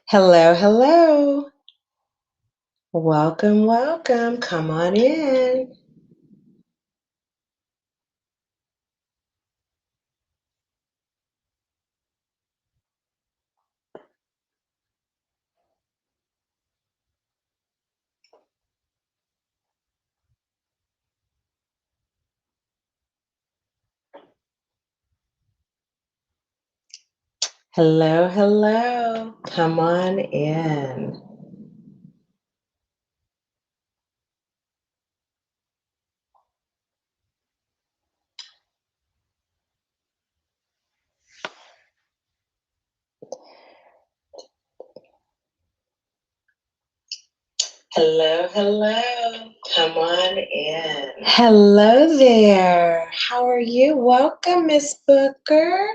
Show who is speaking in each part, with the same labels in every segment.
Speaker 1: Hello, hello. Welcome, welcome. Come on in. Hello, hello. Come on in. Hello, hello. Come on in. Hello there. How are you? Welcome, Miss Booker.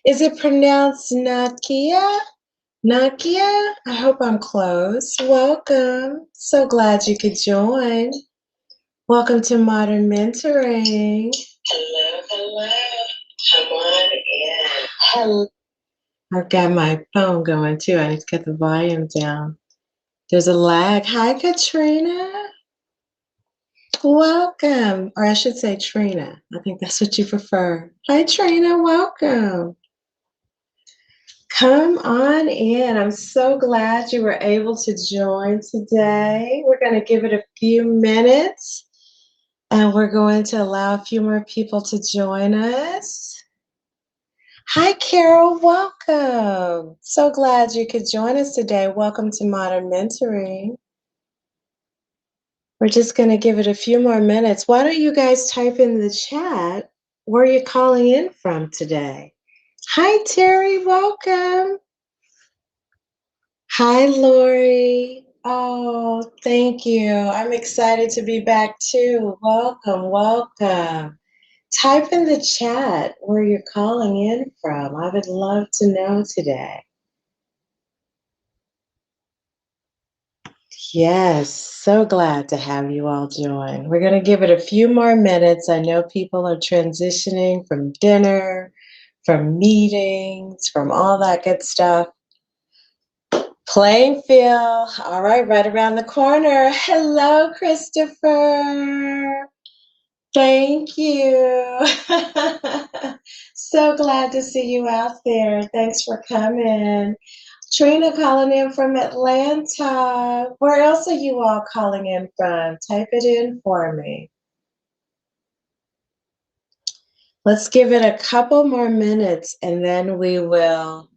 Speaker 1: Is it pronounced Nakia? Nakia? I hope I'm close. Welcome. So glad you could join. Welcome to Modern Mentoring. Hello, hello. Come on in. Hello. I've got my phone going too. I need to get the volume down. There's a lag. Hi, Katrina. Welcome. Or I should say Trina. I think that's what you prefer. Hi, Trina. Welcome. Come on in. I'm so glad you were able to join today. We're going to give it a few minutes and we're going to allow a few more people to join us. Hi, Carol. Welcome. So glad you could join us today. Welcome to Modern Mentoring. We're just going to give it a few more minutes. Why don't you guys type in the chat where you're calling in from today? Hi, Terry. Welcome. Hi, Lori. Oh, thank you. I'm excited to be back too. Welcome, welcome. Type in the chat where you're calling in from. I would love to know today. Yes, so glad to have you all join. We're going to give it a few more minutes. I know people are transitioning from dinner, from meetings, from all that good stuff. Playing field. All right around the corner. Hello, Christopher. Thank you. So glad to see you out there. Thanks for coming. Trina calling in from Atlanta. Where else are you all calling in from? Type it in for me. Let's give it a couple more minutes and then we will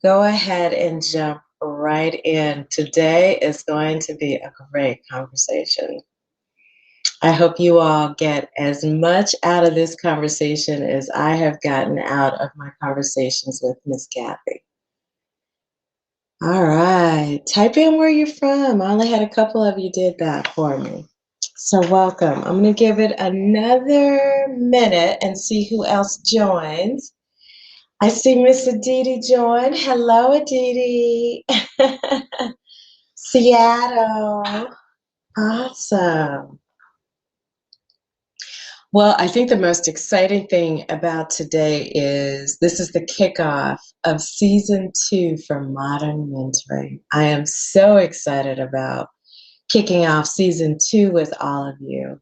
Speaker 1: go ahead and jump right in. Today is going to be a great conversation. I hope you all get as much out of this conversation as I have gotten out of my conversations with Miss Kathy. All right, type in where you're from. I only had a couple of you did that for me. So welcome. I'm going to give it another minute and see who else joins. I see Miss Aditi join. Hello, Aditi. Seattle. Awesome. Well, I think the most exciting thing about today is this is the kickoff of season 2 for Modern Mentoring. I am so excited about kicking off season 2 with all of you.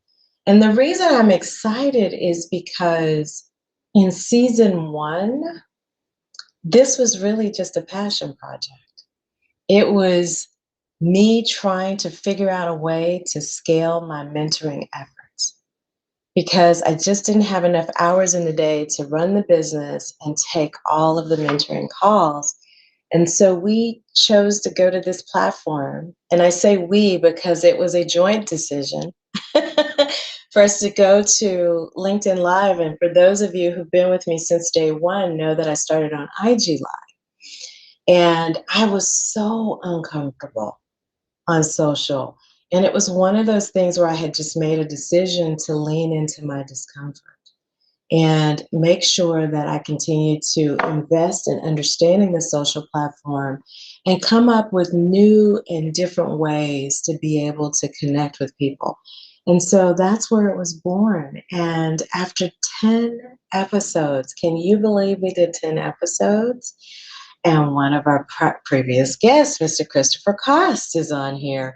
Speaker 1: And the reason I'm excited is because in season 1, this was really just a passion project. It was me trying to figure out a way to scale my mentoring efforts because I just didn't have enough hours in the day to run the business and take all of the mentoring calls. And so we chose to go to this platform. And I say we because it was a joint decision for us to go to LinkedIn Live. And for those of you who've been with me since day one, know that I started on IG Live. And I was so uncomfortable on social. And it was one of those things where I had just made a decision to lean into my discomfort and make sure that I continue to invest in understanding the social platform and come up with new and different ways to be able to connect with people. And so that's where it was born. And after 10 episodes, can you believe we did 10 episodes? And one of our previous guests, Mr. Christopher Cost, is on here.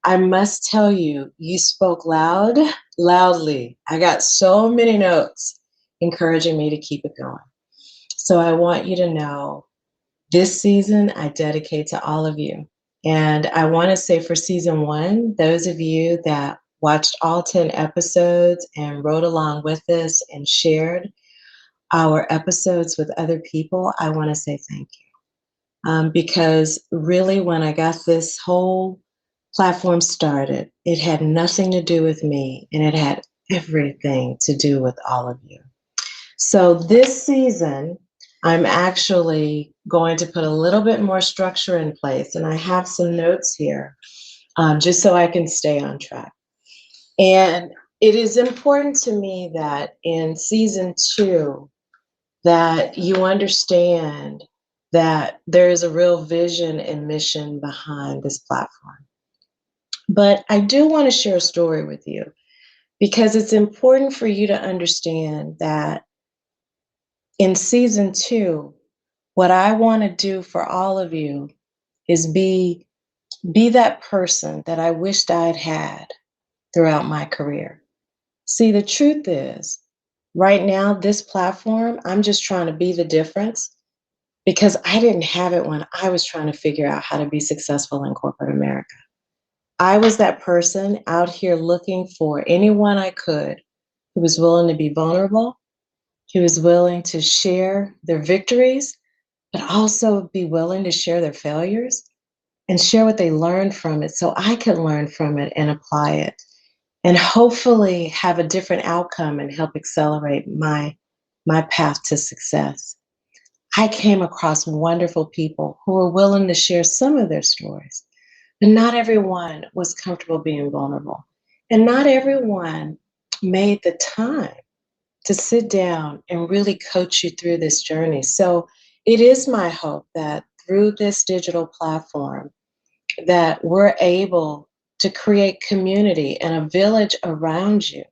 Speaker 1: I must tell you, you spoke loudly. I got so many notes encouraging me to keep it going. So I want you to know this season I dedicate to all of you. And I want to say for season 1, those of you that watched all 10 episodes and rode along with us and shared our episodes with other people, I want to say thank you. Because really, when I got this whole platform started, it had nothing to do with me, and it had everything to do with all of you. So this season, I'm actually going to put a little bit more structure in place, and I have some notes here just so I can stay on track. And it is important to me that in season 2, that you understand that there is a real vision and mission behind this platform. But I do want to share a story with you because it's important for you to understand that in season 2, what I want to do for all of you is be that person that I wished I'd had throughout my career. See, the truth is, right now, this platform, I'm just trying to be the difference because I didn't have it when I was trying to figure out how to be successful in corporate America. I was that person out here looking for anyone I could who was willing to be vulnerable, who was willing to share their victories, but also be willing to share their failures and share what they learned from it so I could learn from it and apply it and hopefully have a different outcome and help accelerate my path to success. I came across wonderful people who were willing to share some of their stories, but not everyone was comfortable being vulnerable. And not everyone made the time to sit down and really coach you through this journey. So it is my hope that through this digital platform that we're able to create community and a village around you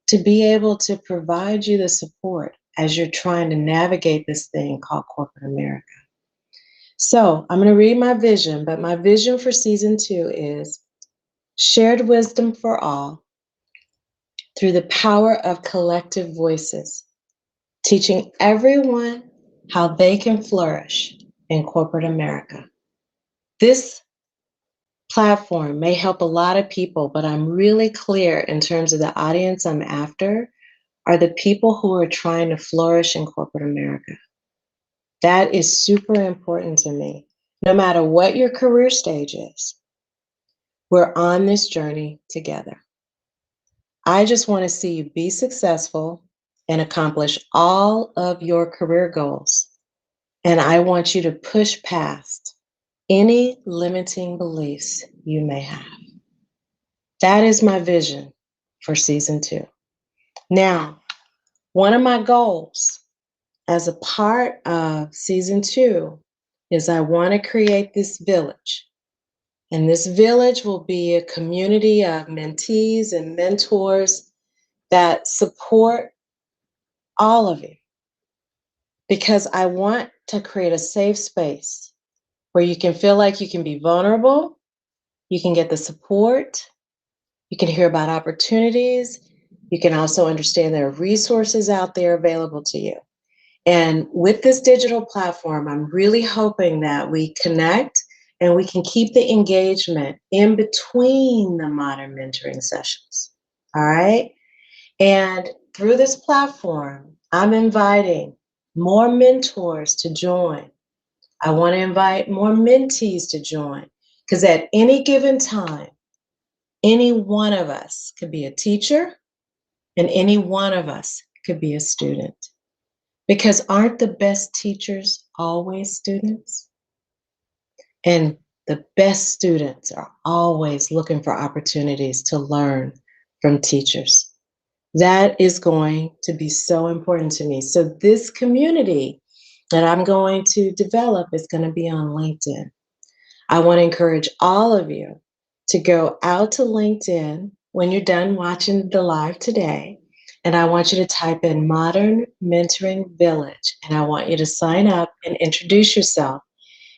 Speaker 1: to be able to provide you the support as you're trying to navigate this thing called corporate America. So I'm going to read my vision, but my vision for season 2 is shared wisdom for all through the power of collective voices, teaching everyone how they can flourish in corporate America. This platform may help a lot of people, but I'm really clear in terms of the audience I'm after are the people who are trying to flourish in corporate America. That is super important to me. No matter what your career stage is, we're on this journey together. I just want to see you be successful and accomplish all of your career goals. And I want you to push past any limiting beliefs you may have. That is my vision for season 2. Now, one of my goals as a part of season 2 is I want to create this village. And this village will be a community of mentees and mentors that support all of you. Because I want to create a safe space where you can feel like you can be vulnerable, you can get the support, you can hear about opportunities, you can also understand there are resources out there available to you. And with this digital platform, I'm really hoping that we connect and we can keep the engagement in between the modern mentoring sessions. All right? And through this platform, I'm inviting more mentors to join. I want to invite more mentees to join because at any given time, any one of us could be a teacher and any one of us could be a student. Because aren't the best teachers always students? And the best students are always looking for opportunities to learn from teachers. That is going to be so important to me. So this community that I'm going to develop is going to be on LinkedIn. I want to encourage all of you to go out to LinkedIn when you're done watching the live today. And I want you to type in Modern Mentoring Village. And I want you to sign up and introduce yourself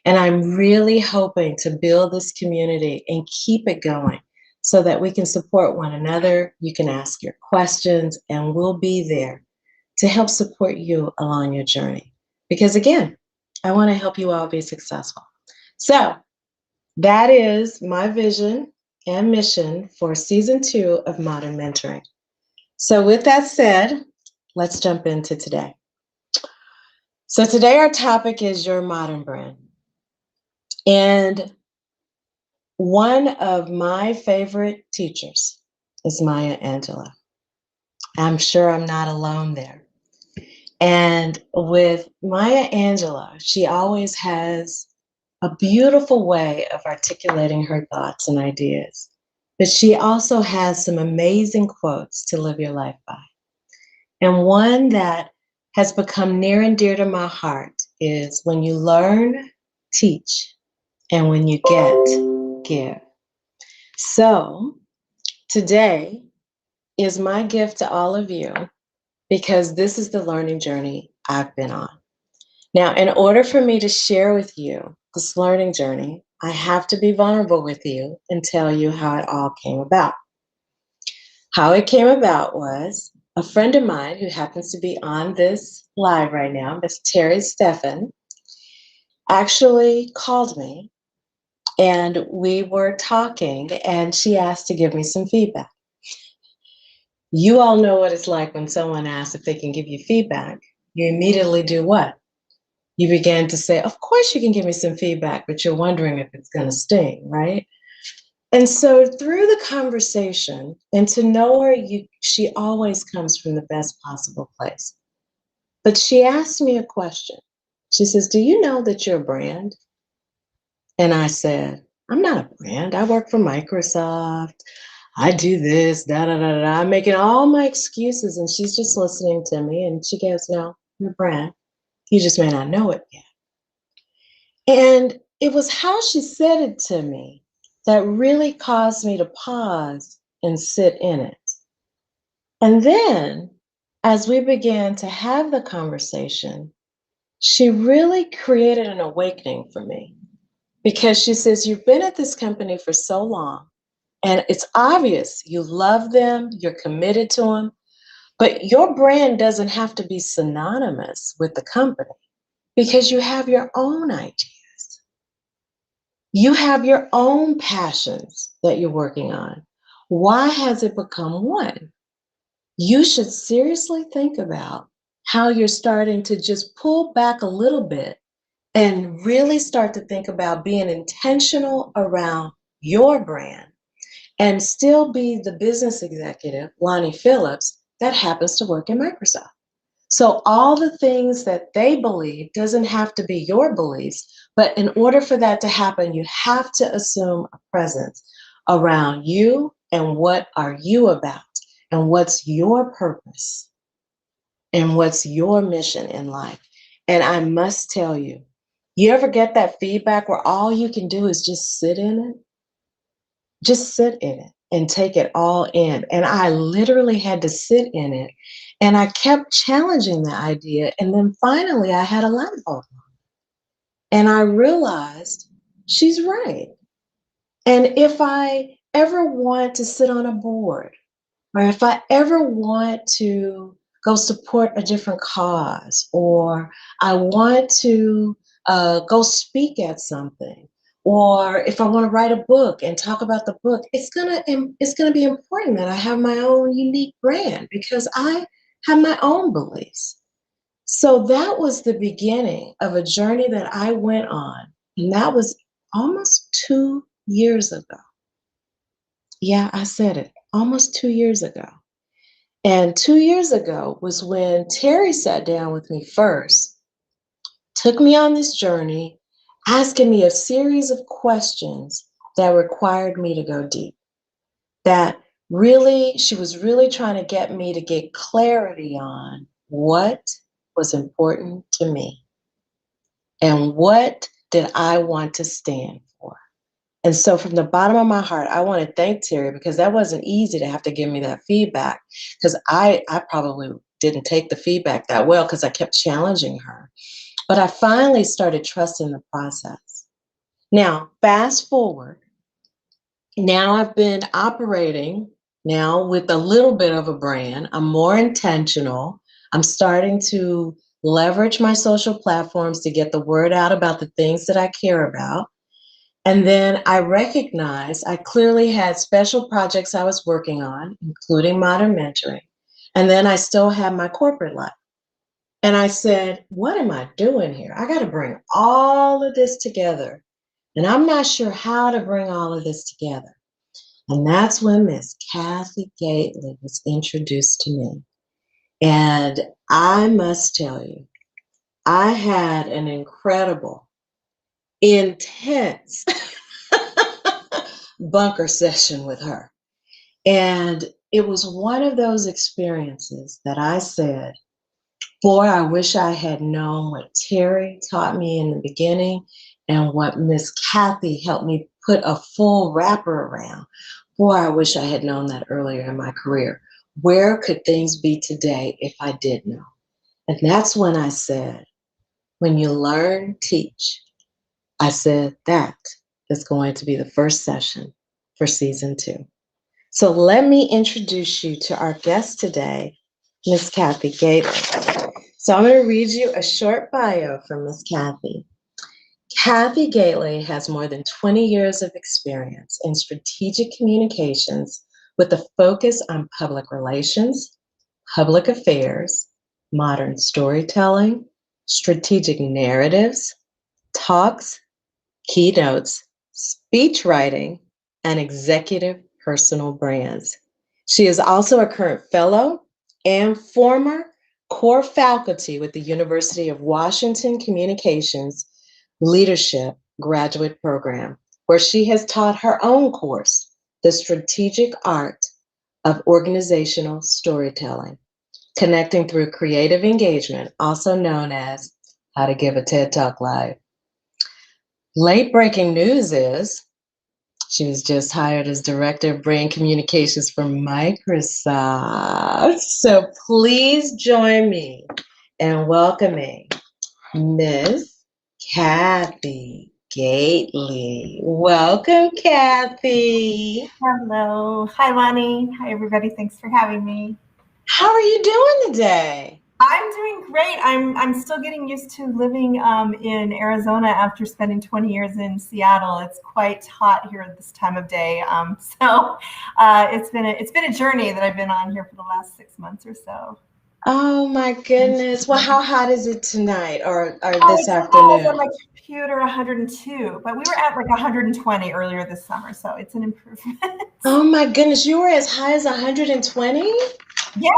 Speaker 1: And I'm really hoping to build this community and keep it going so that we can support one another. You can ask your questions, and we'll be there to help support you along your journey. Because again, I want to help you all be successful. So that is my vision and mission for season 2 of Modern Mentoring. So with that said, let's jump into today. So today our topic is your modern brand. And one of my favorite teachers is Maya Angelou. I'm sure I'm not alone there. And with Maya Angelou, she always has a beautiful way of articulating her thoughts and ideas. But she also has some amazing quotes to live your life by. And one that has become near and dear to my heart is when you learn, teach, and when you get, give. So today is my gift to all of you because this is the learning journey I've been on. Now, in order for me to share with you this learning journey, I have to be vulnerable with you and tell you how it all came about. How it came about was a friend of mine who happens to be on this live right now, Miss Terry Steffen, actually called me and we were talking and she asked to give me some feedback. You all know what it's like when someone asks if they can give you feedback. You immediately do what? You begin to say, of course you can give me some feedback, but you're wondering if it's going to sting, right? And so through the conversation, and to know her, she always comes from the best possible place. But she asked me a question. She says, do you know that you're a brand? And I said, I'm not a brand. I work for Microsoft. I do this, da da da da. I'm making all my excuses, and she's just listening to me. And she goes, no, you're a brand. You just may not know it yet. And it was how she said it to me that really caused me to pause and sit in it. And then, as we began to have the conversation, she really created an awakening for me because she says, you've been at this company for so long, and it's obvious you love them, you're committed to them, but your brand doesn't have to be synonymous with the company because you have your own ideas. You have your own passions that you're working on. Why has it become one? You should seriously think about how you're starting to just pull back a little bit and really start to think about being intentional around your brand and still be the business executive, Lani Phillips, that happens to work in Microsoft. So all the things that they believe doesn't have to be your beliefs, but in order for that to happen, you have to assume a presence around you and what are you about and what's your purpose and what's your mission in life. And I must tell you, you ever get that feedback where all you can do is just sit in it? Just sit in it and take it all in. And I literally had to sit in it. And I kept challenging the idea. And then finally, I had a light bulb. And I realized she's right. And if I ever want to sit on a board, or if I ever want to go support a different cause, or I want to go speak at something, or if I want to write a book and talk about the book, it's gonna be important that I have my own unique brand because I have my own beliefs. So that was the beginning of a journey that I went on, and that was almost 2 years ago. Yeah, I said it, almost 2 years ago. And 2 years ago was when Terry sat down with me first, took me on this journey, asking me a series of questions that required me to go deep. That really, she was really trying to get me to get clarity on what was important to me and what did I want to stand for. And so from the bottom of my heart, I want to thank Terry because that wasn't easy to have to give me that feedback because I probably didn't take the feedback that well because I kept challenging her. But I finally started trusting the process. Now, fast forward. Now I've been operating now with a little bit of a brand. I'm more intentional. I'm starting to leverage my social platforms to get the word out about the things that I care about. And then I recognized I clearly had special projects I was working on, including modern mentoring. And then I still had my corporate life. And I said, what am I doing here? I got to bring all of this together. And I'm not sure how to bring all of this together. And that's when Miss Kathy Gately was introduced to me. And I must tell you, I had an incredible, intense bunker session with her. And it was one of those experiences that I said, boy, I wish I had known what Terry taught me in the beginning and what Miss Kathy helped me put a full wrapper around. Boy, I wish I had known that earlier in my career. Where could things be today if I did know? And that's when I said, when you learn, teach. I said, that is going to be the first session for season 2. So let me introduce you to our guest today, Miss Kathy Gately. So I'm going to read you a short bio from Miss Kathy. Kathy Gately has more than 20 years of experience in strategic communications with a focus on public relations, public affairs, modern storytelling, strategic narratives, talks, keynotes, speech writing, and executive personal brands. She is also a current fellow and former core faculty with the University of Washington Communications Leadership Graduate Program, where she has taught her own course, The Strategic Art of Organizational Storytelling, Connecting Through Creative Engagement, also known as How to Give a TED Talk Live. Late breaking news is she was just hired as Director of Brand Communications for Microsoft. So please join me in welcoming Miss Kathy Gately. Welcome, Kathy.
Speaker 2: Hello. Hi, Lani. Hi, everybody. Thanks for having me.
Speaker 1: How are you doing today?
Speaker 2: I'm doing great. I'm still getting used to living in Arizona after spending 20 years in Seattle. It's quite hot here at this time of day. It's been a journey that I've been on here for the last 6 months or so.
Speaker 1: Oh my goodness. Well, how hot is it tonight or
Speaker 2: Oh,
Speaker 1: this
Speaker 2: it says on
Speaker 1: afternoon?
Speaker 2: my computer 102, but we were at like 120 earlier this summer, so it's an improvement.
Speaker 1: Oh my goodness, you were as high as 120?
Speaker 2: Yeah,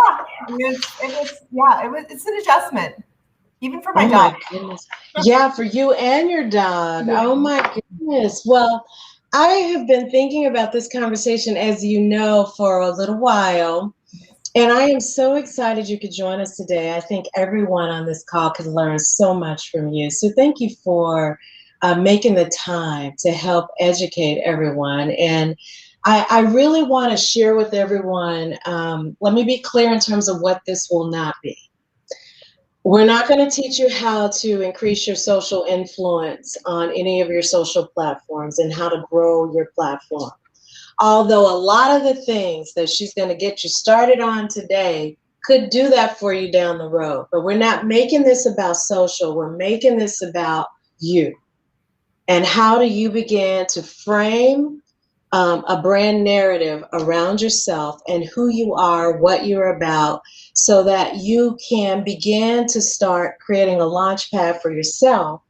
Speaker 2: it's an adjustment, even for my
Speaker 1: Oh
Speaker 2: dog.
Speaker 1: my goodness. Yeah, for you and your dog.
Speaker 2: Yeah.
Speaker 1: Oh my goodness. Well, I have been thinking about this conversation, as you know, for a little while. And I am so excited you could join us today. I think everyone on this call could learn so much from you. So thank you for making the time to help educate everyone. And I really want to share with everyone, let me be clear in terms of what this will not be. We're not going to teach you how to increase your social influence on any of your social platforms and how to grow your platform. Although a lot of the things that she's going to get you started on today could do that for you down the road. But we're not making this about social. We're making this about you. And how do you begin to frame a brand narrative around yourself and who you are, what you're about, so that you can begin to start creating a launch pad for yourself,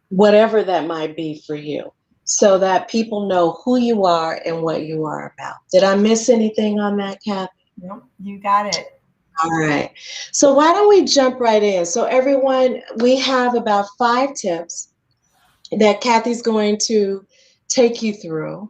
Speaker 1: whatever that might be for you, so that people know who you are and what you are about. Did I miss anything on that, Kathy?
Speaker 2: Nope, you got it.
Speaker 1: All right. So why don't we jump right in? So everyone, we have about 5 tips that Kathy's going to take you through.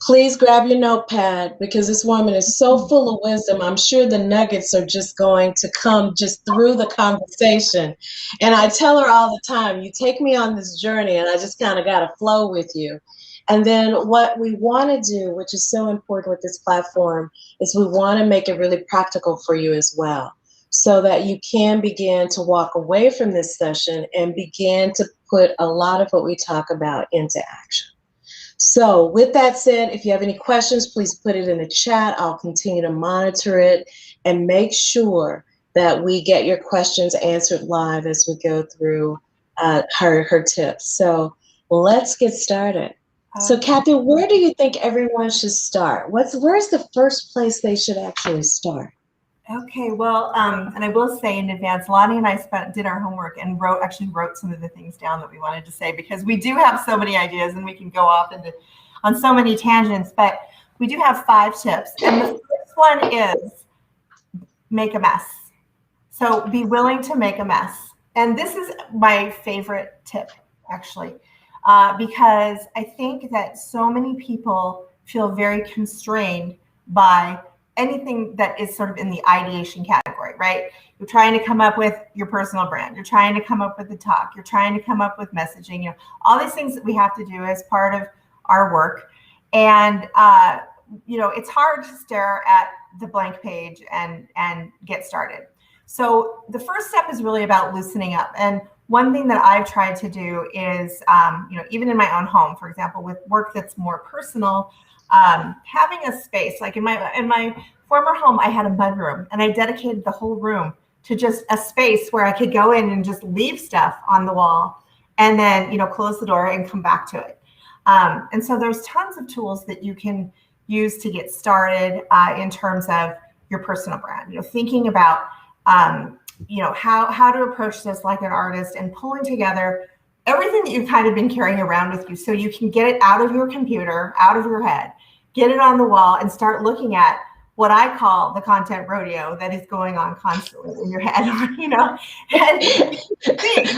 Speaker 1: Please grab your notepad because this woman is so full of wisdom. I'm sure the nuggets are just going to come just through the conversation. And I tell her all the time, you take me on this journey and I just kind of got to flow with you. And then what we want to do, which is so important with this platform, is we want to make it really practical for you as well. so that you can begin to walk away from this session and begin to put a lot of what we talk about into action. So with that said, if you have any questions, please put it in the chat. I'll continue to monitor it and make sure that we get your questions answered live as we go through her tips. So let's get started. So Kathy, where do you think everyone should start? Where's the first place they should actually start?
Speaker 2: Okay, well, and I will say in advance, Lani and I did our homework and actually wrote some of the things down that we wanted to say, because we do have so many ideas and we can go off on so many tangents, but we do have 5 tips. And the first one is make a mess. So be willing to make a mess. And this is my favorite tip, actually, because I think that so many people feel very constrained by anything that is sort of in the ideation category, right? You're trying to come up with your personal brand. You're trying to come up with the talk. You're trying to come up with messaging, all these things that we have to do as part of our work. And, it's hard to stare at the blank page and get started. So the first step is really about loosening up. And one thing that I've tried to do is, even in my own home, for example, with work that's more personal, having a space, like in my former home, I had a mudroom, and I dedicated the whole room to just a space where I could go in and just leave stuff on the wall, and then close the door and come back to it. And so there's tons of tools that you can use to get started in terms of your personal brand. Thinking about how to approach this like an artist, and pulling together everything that you've kind of been carrying around with you, so you can get it out of your computer, out of your head, get it on the wall, and start looking at what I call the content rodeo that is going on constantly in your head, And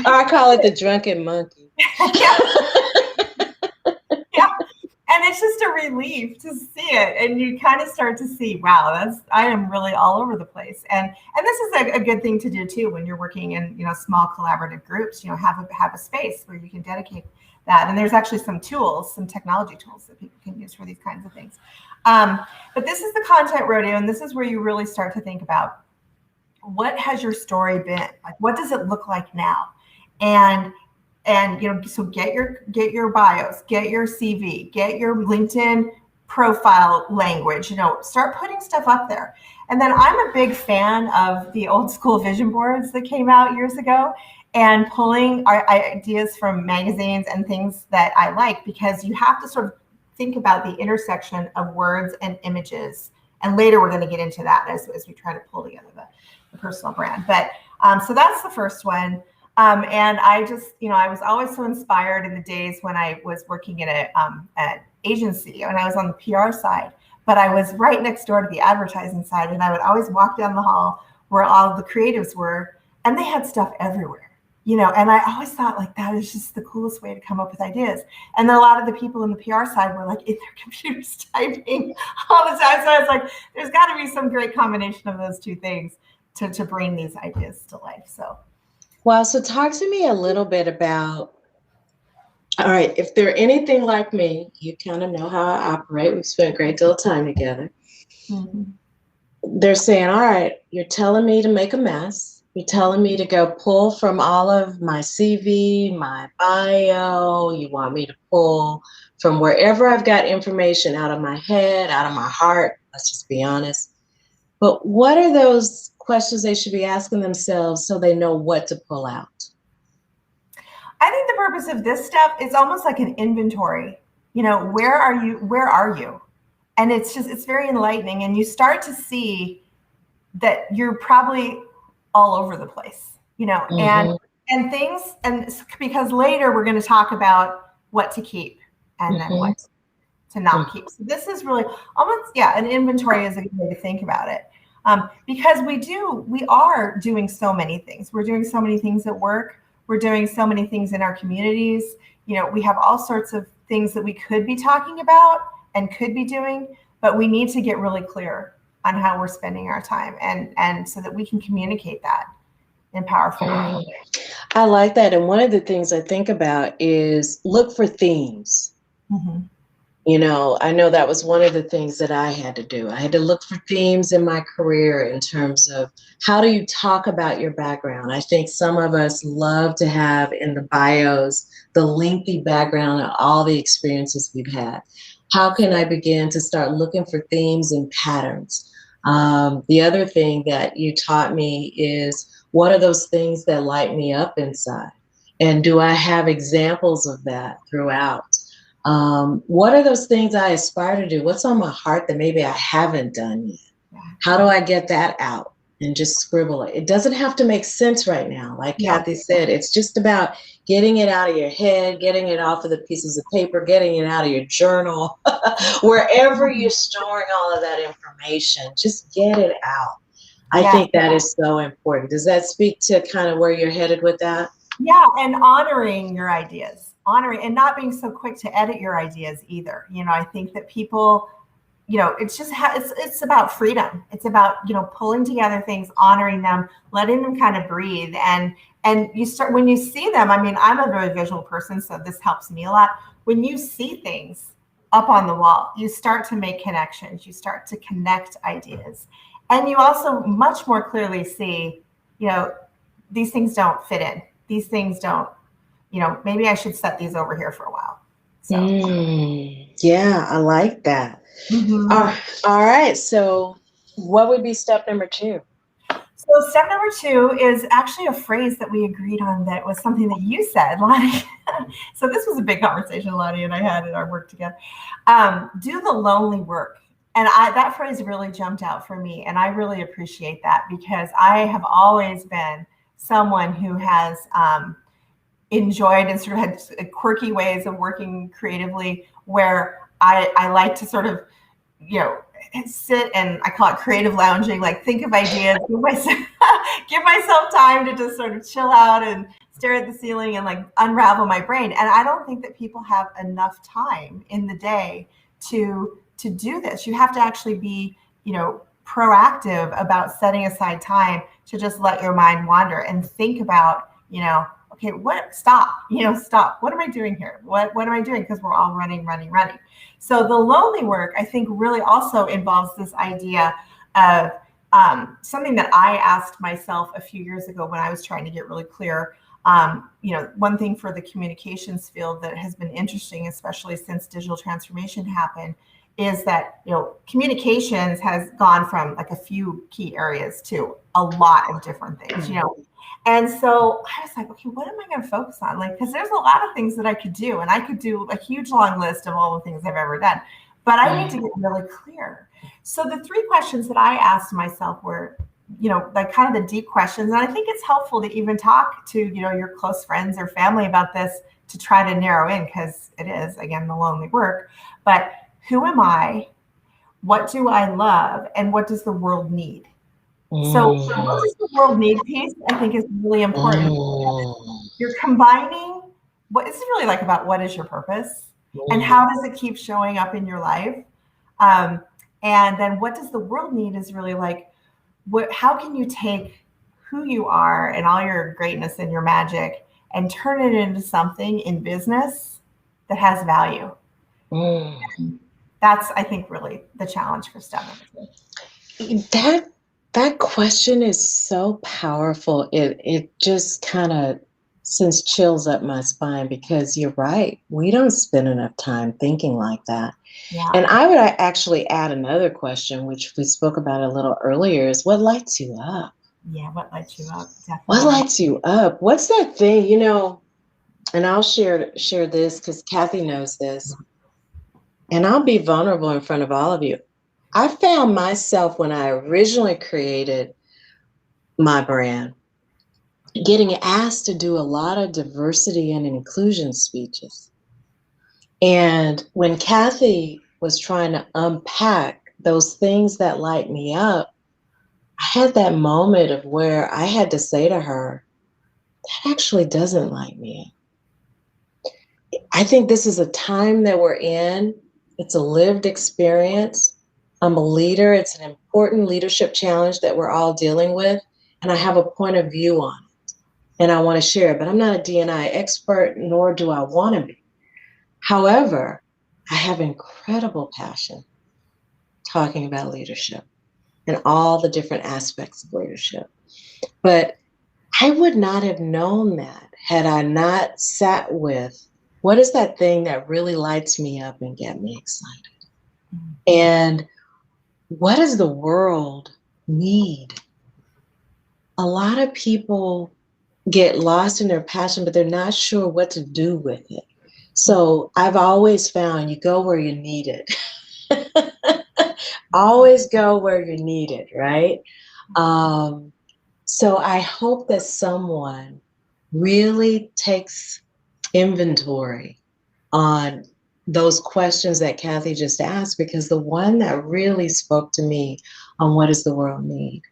Speaker 1: or I call it the drunken monkey.
Speaker 2: Yeah. Yeah. And it's just a relief to see it, and you kind of start to see, wow, I am really all over the place. And this is a good thing to do too when you're working in small collaborative groups. Have a space where you can dedicate that. And there's actually some technology tools that people can use for these kinds of things. But this is the content rodeo, and this is where you really start to think about, what has your story been? Like, what does it look like now? And so get your bios, get your CV, get your LinkedIn profile language, start putting stuff up there. And then I'm a big fan of the old school vision boards that came out years ago, and pulling our ideas from magazines and things that I like, because you have to sort of think about the intersection of words and images. And later we're going to get into that as we try to pull together the personal brand. But so that's the first one. And I just, I was always so inspired in the days when I was working in an agency, and I was on the PR side, but I was right next door to the advertising side. And I would always walk down the hall where all the creatives were, and they had stuff everywhere, and I always thought, like, that is just the coolest way to come up with ideas. And then a lot of the people in the PR side were like in their computers typing all the time. So I was like, there's got to be some great combination of those two things to bring these ideas to life. So.
Speaker 1: Well, so talk to me a little bit about, all right, if they're anything like me, you kind of know how I operate. We've spent a great deal of time together.
Speaker 2: Mm-hmm.
Speaker 1: They're saying, all right, you're telling me to make a mess. You're telling me to go pull from all of my CV, my bio. You want me to pull from wherever I've got information out of my head, out of my heart. Let's just be honest. But what are those questions they should be asking themselves so they know what to pull out?
Speaker 2: I think the purpose of this step is almost like an inventory. Where are you? And it's very enlightening. And you start to see that you're probably all over the place,
Speaker 1: Mm-hmm.
Speaker 2: and things, and because later we're going to talk about what to keep and
Speaker 1: Mm-hmm.
Speaker 2: then what to not keep. So this is really almost, an inventory is a good way to think about it. Because we are doing so many things. We're doing so many things at work. We're doing so many things in our communities. We have all sorts of things that we could be talking about and could be doing, but we need to get really clear on how we're spending our time, and so that we can communicate that in powerful ways.
Speaker 1: I like that. And one of the things I think about is look for themes.
Speaker 2: Mm-hmm.
Speaker 1: I know that was one of the things that I had to do. I had to look for themes in my career in terms of how do you talk about your background. I think some of us love to have in the bios the lengthy background of all the experiences we've had. How can I begin to start looking for themes and patterns? The other thing that you taught me is what are those things that light me up inside? And do I have examples of that throughout? What are those things I aspire to do? What's on my heart that maybe I haven't done yet?
Speaker 2: Yeah.
Speaker 1: How do I get that out and just scribble it? It doesn't have to make sense right now. Like
Speaker 2: No.
Speaker 1: Kathy said, it's just about getting it out of your head, getting it off of the pieces of paper, getting it out of your journal, wherever you're storing all of that information, just get it out. I
Speaker 2: Yeah.
Speaker 1: think that is so important. Does that speak to kind of where you're headed with that?
Speaker 2: Yeah, and honoring your ideas, honoring and not being so quick to edit your ideas either. I think that people, it's just it's about freedom. It's about pulling together things, honoring them, letting them kind of breathe, and you start when you see them. I mean, I'm a very visual person, so this helps me a lot. When you see things up on the wall, you start to make connections. You start to connect ideas, and you also much more clearly see, these things don't fit in. These things don't, maybe I should set these over here for a while. So,
Speaker 1: Yeah, I like that.
Speaker 2: mhm.
Speaker 1: Uh, all right. So, what would be step number two?
Speaker 2: So step number 2 is actually a phrase that we agreed on that was something that you said, Lonnie. So this was a big conversation Lonnie and I had in our work together. Do the lonely work. And that phrase really jumped out for me. And I really appreciate that because I have always been someone who has enjoyed and sort of had quirky ways of working creatively where I like to sort of, sit and I call it creative lounging, like think of ideas, give myself time to just sort of chill out and stare at the ceiling and like unravel my brain. And I don't think that people have enough time in the day to do this. You have to actually be, proactive about setting aside time to just let your mind wander and think about, okay, stop. What am I doing here? What am I doing? Because we're all running. So the lonely work, I think, really also involves this idea of something that I asked myself a few years ago when I was trying to get really clear. One thing for the communications field that has been interesting, especially since digital transformation happened, is that communications has gone from like a few key areas to a lot of different things. And so I was like, okay, what am I going to focus on? Like, because there's a lot of things that I could do, and I could do a huge long list of all the things I've ever done, but I need to get really clear. So the 3 questions that I asked myself were, like kind of the deep questions. And I think it's helpful to even talk to, your close friends or family about this to try to narrow in, because it is, again, the lonely work. But who am I? What do I love? And what does the world need? So what does the world need piece, I think, is really important. You're combining what this is really like about what is your purpose and how does it keep showing up in your life? And then what does the world need is really like, how can you take who you are and all your greatness and your magic and turn it into something in business that has value? That's, I think, really the challenge for step number 2.
Speaker 1: That question is so powerful. It just kind of sends chills up my spine because you're right. We don't spend enough time thinking like that.
Speaker 2: Yeah.
Speaker 1: And I would actually add another question, which we spoke about a little earlier, is what lights you up?
Speaker 2: Yeah, what lights you up? Definitely.
Speaker 1: What lights you up? What's that thing, and I'll share this because Kathy knows this. And I'll be vulnerable in front of all of you. I found myself when I originally created my brand getting asked to do a lot of diversity and inclusion speeches. And when Kathy was trying to unpack those things that light me up, I had that moment of where I had to say to her, that actually doesn't light me up. I think this is a time that we're in. It's a lived experience. I'm a leader. It's an important leadership challenge that we're all dealing with. And I have a point of view on it. And I want to share it. But I'm not a D&I expert, nor do I want to be. However, I have incredible passion talking about leadership and all the different aspects of leadership. But I would not have known that had I not sat with what is that thing that really lights me up and get me excited? And what does the world need? A lot of people get lost in their passion, but they're not sure what to do with it. So I've always found you go where you're needed. Always go where you're needed, right? So I hope that someone really takes inventory on those questions that Kathy just asked, because the one that really spoke to me on what does the world need,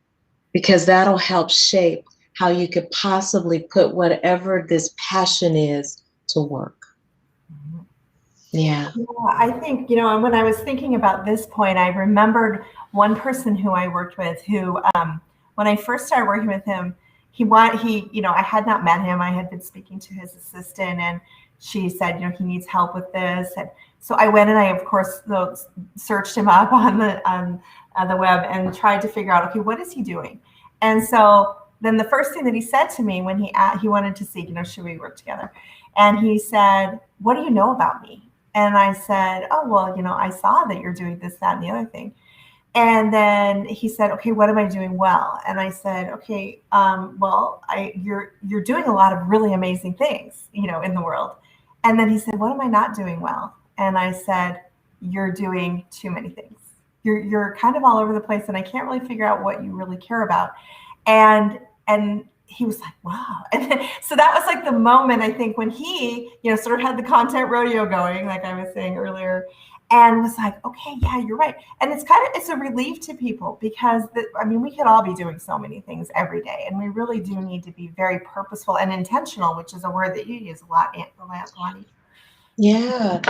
Speaker 1: because that'll help shape how you could possibly put whatever this passion is to work. Yeah.
Speaker 2: I think, and when I was thinking about this point, I remembered one person who I worked with who, when I first started working with him, I had not met him. I had been speaking to his assistant, and she said, he needs help with this. And so I went and I, of course, searched him up on the web and tried to figure out, okay, what is he doing? And so then the first thing that he said to me when he wanted to see, should we work together? And he said, what do you know about me? And I said, oh, well, I saw that you're doing this, that, and the other thing. And then he said, okay, what am I doing well? And I said, okay, well, you're doing a lot of really amazing things, in the world. And then he said, what am I not doing well? And I said, you're doing too many things. You're kind of all over the place, and I can't really figure out what you really care about. And he was like, wow. And so that was like the moment, I think, when he, sort of had the content rodeo going, like I was saying earlier, and was like, okay, yeah, you're right. And it's a relief to people, because we could all be doing so many things every day, and we really do need to be very purposeful and intentional, which is a word that you use a lot, Lani.
Speaker 1: Yeah.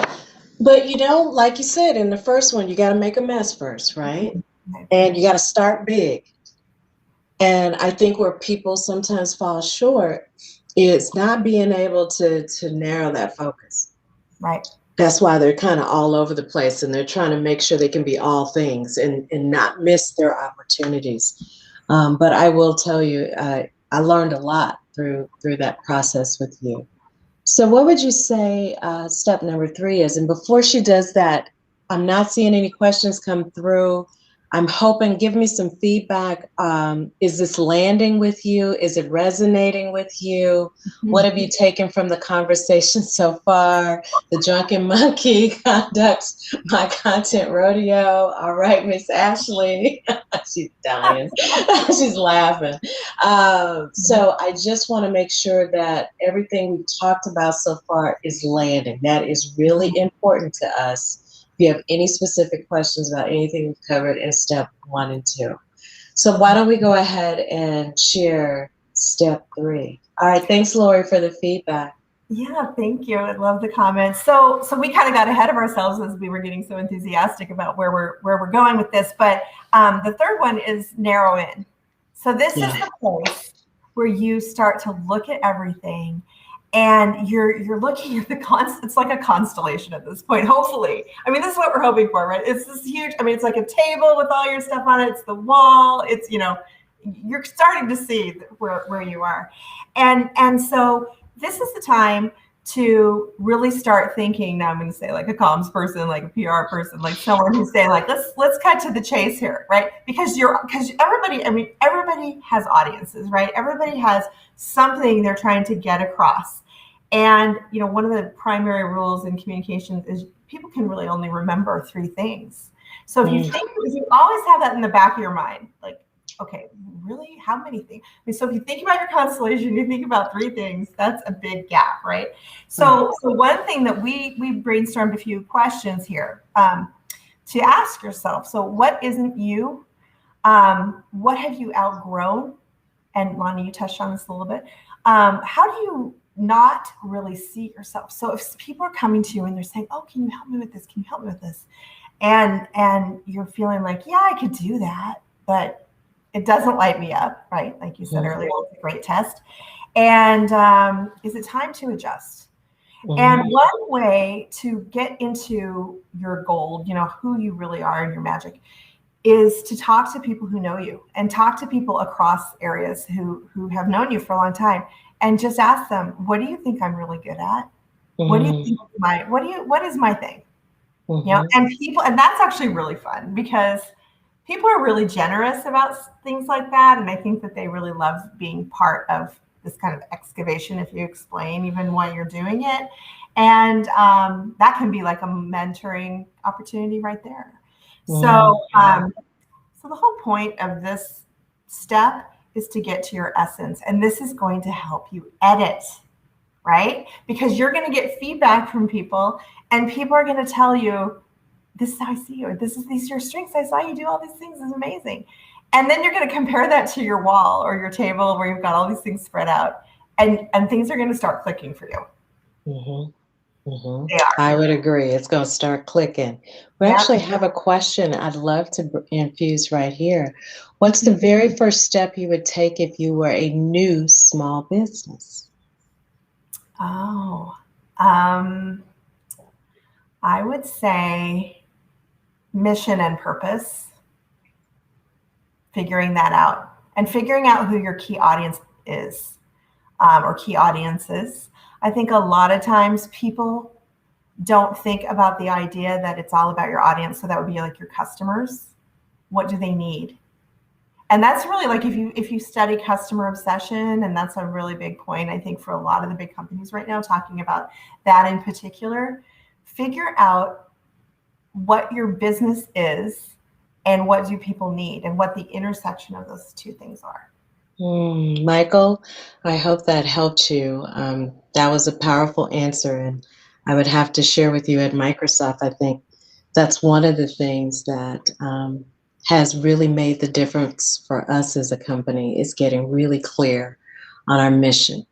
Speaker 1: But like you said in the first one, you got to make a mess first, right? And you got to start big. And I think where people sometimes fall short is not being able to narrow that focus.
Speaker 2: Right.
Speaker 1: That's why they're kind of all over the place, and they're trying to make sure they can be all things and not miss their opportunities. But I will tell you, I learned a lot through that process with you. So what would you say step number 3 is? And before she does that, I'm not seeing any questions come through. I'm hoping, give me some feedback. Is this landing with you? Is it resonating with you? What have you taken from the conversation so far? The Drunken Monkey conducts my content rodeo. All right, Miss Ashley. She's dying. She's laughing. So I just want to make sure that everything we've talked about so far is landing. That is really important to us. If you have any specific questions about anything we've covered in step 1 and 2. So why don't we go ahead and share step 3. All right, thanks, Lori, for the feedback.
Speaker 2: Yeah, thank you. I love the comments. So we kind of got ahead of ourselves as we were getting so enthusiastic about where we're going with this. But the third one is narrow in. So this is the place where you start to look at everything, and you're looking at it's like a constellation at this point, hopefully. This is what we're hoping for, right? It's this huge, it's like a table with all your stuff on it. It's the wall. It's, you're starting to see where you are. And so this is the time to really start thinking. Now I'm going to say like a comms person, like a PR person, like someone who's saying like, let's cut to the chase here, right? Because everybody has audiences, right? Everybody has something they're trying to get across. And, one of the primary rules in communication is people can really only remember 3 things. So if you always have that in the back of your mind, like, okay, really, how many things? So if you think about your constellation, you think about 3 things, that's a big gap, right? So one thing that we brainstormed a few questions here to ask yourself. So what isn't you? What have you outgrown? And Lani, you touched on this a little bit. How do you not really see yourself? So if people are coming to you and they're saying, oh, can you help me with this? Can you help me with this? And you're feeling like, yeah, I could do that, but it doesn't light me up, right? Like you said earlier, it's a great test. And is it time to adjust? And
Speaker 1: Mhm.
Speaker 2: one way to get into your gold, who you really are and your magic, is to talk to people who know you and talk to people across areas who have known you for a long time, and just ask them, what do you think I'm really good at? What do you
Speaker 1: Mhm.
Speaker 2: think is what is my thing?
Speaker 1: Mhm.
Speaker 2: And that's actually really fun because people are really generous about things like that. And I think that they really love being part of this kind of excavation if you explain even why you're doing it. And that can be like a mentoring opportunity right there. So,
Speaker 1: Mhm.
Speaker 2: so the whole point of this step is to get to your essence. And this is going to help you edit, right? Because you're going to get feedback from people, and people are going to tell you, this is how I see you, or these are your strengths. I saw you do all these things. It's amazing. And then you're going to compare that to your wall or your table where you've got all these things spread out, and things are going to start clicking for you.
Speaker 1: Mhm. Mhm.
Speaker 2: They are.
Speaker 1: I would agree. It's going to start clicking. We
Speaker 2: Yep.
Speaker 1: actually have a question I'd love to infuse right here. What's the very first step you would take if you were a new small business?
Speaker 2: Oh, um, I would say mission and purpose, figuring that out, and figuring out who your key audience is, or key audiences. I think a lot of times people don't think about the idea that it's all about your audience. So that would be like your customers. What do they need? And that's really like if you study customer obsession, and that's a really big point, I think, for a lot of the big companies right now, talking about that in particular. Figure out what your business is and what do people need and what the intersection of those two things are.
Speaker 1: Michael, I hope that helped you. That was a powerful answer, and I would have to share with you at Microsoft. I think that's one of the things that has really made the difference for us as a company is getting really clear on our mission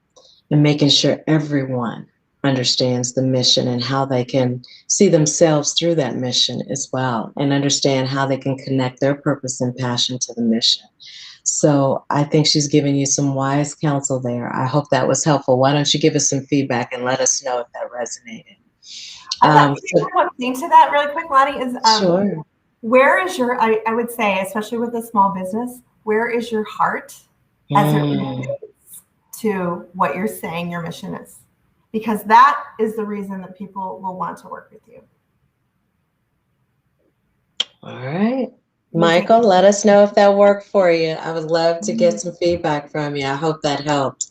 Speaker 1: and making sure everyone understands the mission and how they can see themselves through that mission as well, and understand how they can connect their purpose and passion to the mission. So I think she's giving you some wise counsel there. I hope that was helpful. Why don't you give us some feedback and let us know if that resonated?
Speaker 2: I'd like to
Speaker 1: So,
Speaker 2: give one thing to that really quick, Lani, is
Speaker 1: sure.
Speaker 2: where is your, I would say, especially with a small business, where is your heart as it
Speaker 1: Mm,
Speaker 2: relates to what you're saying your mission is? Because that is the reason that people will want to work with you.
Speaker 1: all right.
Speaker 2: I'm going to take
Speaker 1: Michael, let us know if that worked for you. I would love to get some feedback from you. I hope that helped.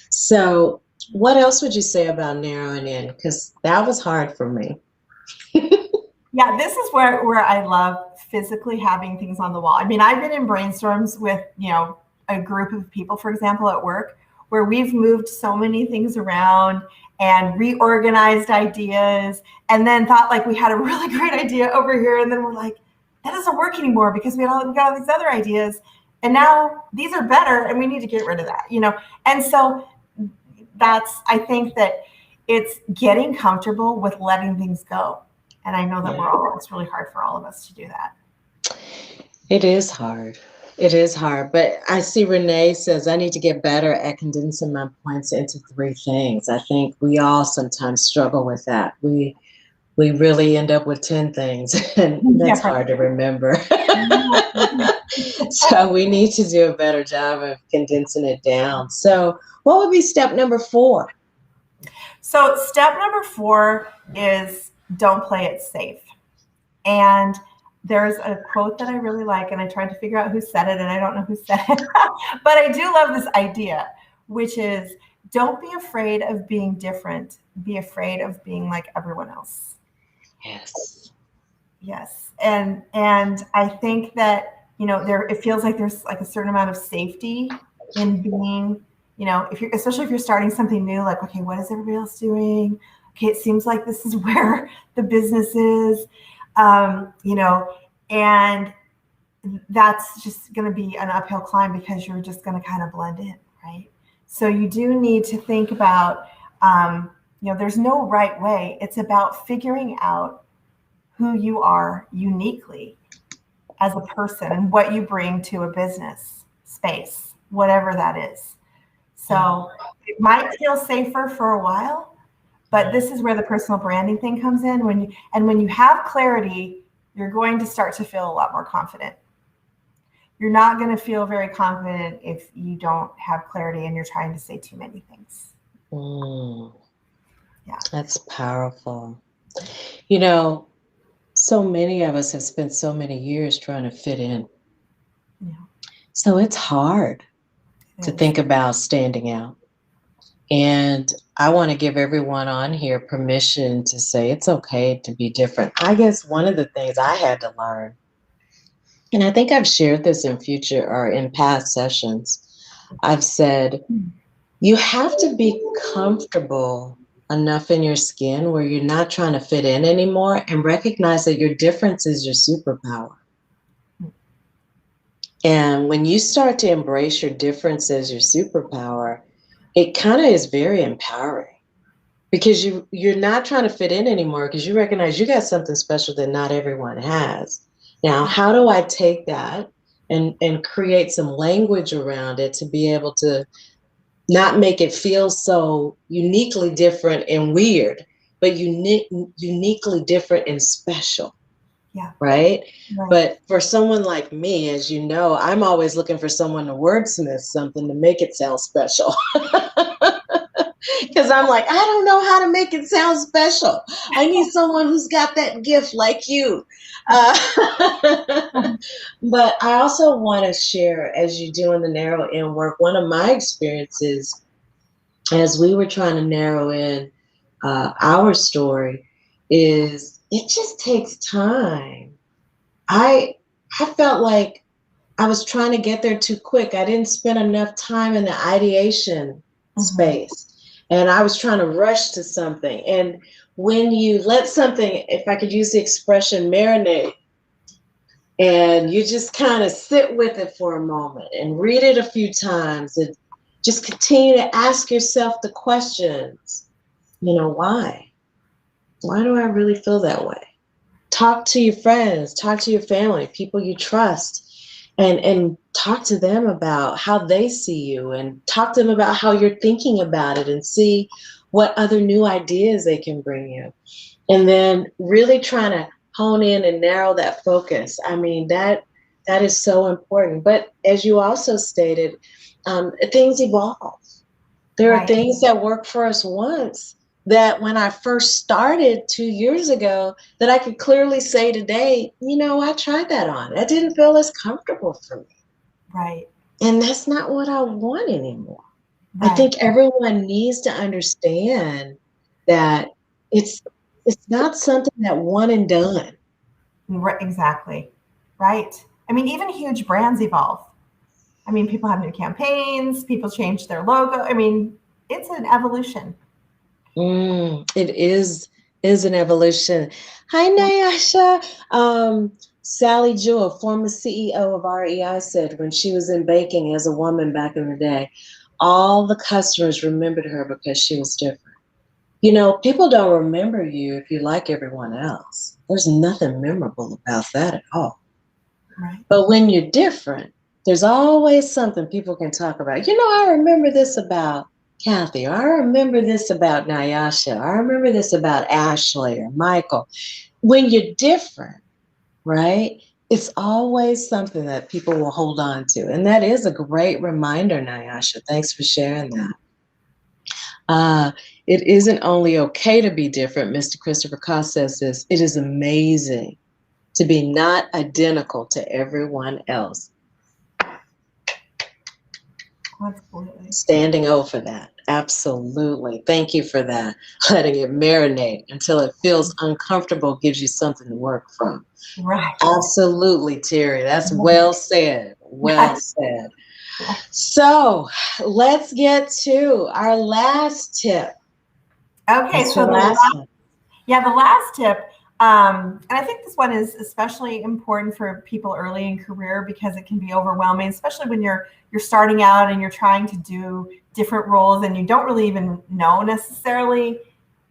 Speaker 1: So, what else would you say about narrowing in? Because that was hard for me.
Speaker 2: Yeah, this is where I love physically having things on the wall. I mean, I've been in brainstorms with, a group of people, for example, at work, where we've moved so many things around and reorganized ideas, and then thought like we had a really great idea over here, and then we're like, that doesn't work anymore because we got all these other ideas, and now these are better, and we need to get rid of that. And so I think that it's getting comfortable with letting things go. And I know that
Speaker 1: Yeah.
Speaker 2: it's really hard for all of us to do that.
Speaker 1: It is hard. It is hard. But I see Renee says, I need to get better at condensing my points into three things. I think we all sometimes struggle with that. We really end up with 10 things, and
Speaker 2: Yeah,
Speaker 1: that's hard to remember.
Speaker 2: right.
Speaker 1: So we need to do a better job of condensing it down. So what would be step number 4?
Speaker 2: So step number 4 is don't play it safe. And there's a quote that I really like, and I tried to figure out who said it, and I don't know who said it, but I do love this idea, which is don't be afraid of being different. Be afraid of being like everyone else.
Speaker 1: Yes.
Speaker 2: Yes. And I think that, there it feels like there's like a certain amount of safety in being, if you're especially if you're starting something new, like, okay, what is everybody else doing? Okay, it seems like this is where the business is. And that's just going to be an uphill climb because you're just going to kind of blend in, right? So you do need to think about, there's no right way. It's about figuring out who you are uniquely as a person and what you bring to a business space, whatever that is. So it might feel safer for a while, But this is where the personal branding thing comes in. When you have clarity, you're going to start to feel a lot more confident. You're not going to feel very confident if you don't have clarity and you're trying to say too many things.
Speaker 1: Yeah. That's powerful. You know, so many of us have spent so many years trying to fit in.
Speaker 2: Yeah.
Speaker 1: So it's hard to think about standing out. And I want to give everyone on here permission to say it's okay to be different. I guess one of the things I had to learn, and I think I've shared this in future or in past sessions, I've said, you have to be comfortable enough in your skin where you're not trying to fit in anymore and recognize that your difference is your superpower. And when you start to embrace your difference as your superpower, it kind of is very empowering because you're not trying to fit in anymore because you recognize you got something special that not everyone has. Now, how do I take that and create some language around it to be able to not make it feel so uniquely different and weird, but uniquely different and special?
Speaker 2: Yeah.
Speaker 1: Right? But for someone like me, as you know, I'm always looking for someone to wordsmith something to make it sound special. Because I'm like, I don't know how to make it sound special. I need someone who's got that gift like you. But I also want to share, as you're doing the narrow in work, one of my experiences as we were trying to narrow in our story is it just takes time. I felt like I was trying to get there too quick. I didn't spend enough time in the ideation space. And I was trying to rush to something. And when you let something, if I could use the expression, marinate, and you just kind of sit with it for a moment and read it a few times and just continue to ask yourself the questions, why? Why do I really feel that way? Talk to your friends, talk to your family, people you trust, and talk to them about how they see you and talk to them about how you're thinking about it and see what other new ideas they can bring you. And then really trying to hone in and narrow that focus. I mean, that is so important. But as you also stated, things evolve. There are things that work for us once that when I first started 2 years ago, that I could clearly say today, I tried that on. That didn't feel as comfortable for me.
Speaker 2: Right.
Speaker 1: And that's not what I want anymore. I think everyone needs to understand that it's not something that one and done.
Speaker 2: Right, exactly. Right. I mean, even huge brands evolve. I mean, people have new campaigns, people change their logo. I mean, it's an evolution.
Speaker 1: It is an evolution. Hi, Nyasha. Sally Jewell, former CEO of REI, said when she was in baking as a woman back in the day, all the customers remembered her because she was different. People don't remember you if you like everyone else. There's nothing memorable about that at all.
Speaker 2: Right.
Speaker 1: But when you're different, there's always something people can talk about. I remember this about Kathy, or I remember this about Nyasha, or I remember this about Ashley or Michael. When you're different, right, it's always something that people will hold on to. And that is a great reminder, Nyasha. Thanks for sharing that. It isn't only okay to be different. Mr. Christopher Koss says this. It is amazing to be not identical to everyone else.
Speaker 2: Absolutely.
Speaker 1: Standing over that. Absolutely. Thank you for that. Letting it marinate until it feels uncomfortable gives you something to work from.
Speaker 2: Right.
Speaker 1: Absolutely, Terry. That's well said. Well said. So let's get to our last tip.
Speaker 2: Okay, so the last tip, and I think this one is especially important for people early in career because it can be overwhelming, especially when you're starting out and you're trying to do different roles and you don't really even know necessarily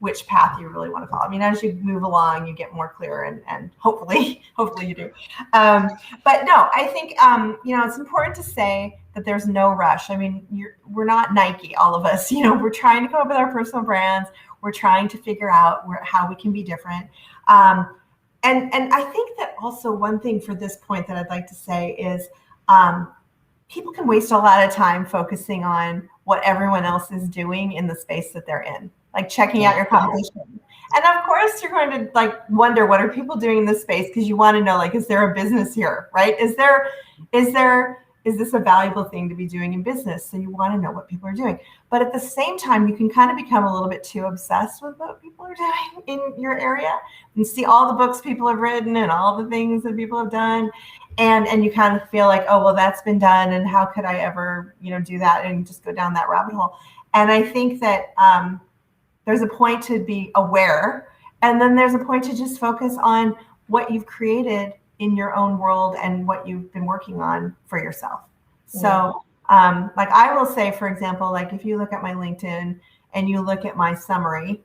Speaker 2: which path you really want to follow. I mean, as you move along, you get more clear and hopefully you do. But no, I think, it's important to say that there's no rush. I mean, we're not Nike, all of us, we're trying to come up with our personal brands. We're trying to figure out how we can be different. And I think that also one thing for this point that I'd like to say is people can waste a lot of time focusing on what everyone else is doing in the space that they're in, like checking out your competition. And of course, you're going to like wonder, what are people doing in this space? Because you want to know, like, is there a business here, right? Is this a valuable thing to be doing in business? So you want to know what people are doing. But at the same time, you can kind of become a little bit too obsessed with what people are doing in your area and see all the books people have written and all the things that people have done. And you kind of feel like, oh, well, that's been done. And how could I ever, do that and just go down that rabbit hole? And I think that there's a point to be aware. And then there's a point to just focus on what you've created in your own world and what you've been working on for yourself. So like I will say, for example, like if you look at my LinkedIn and you look at my summary,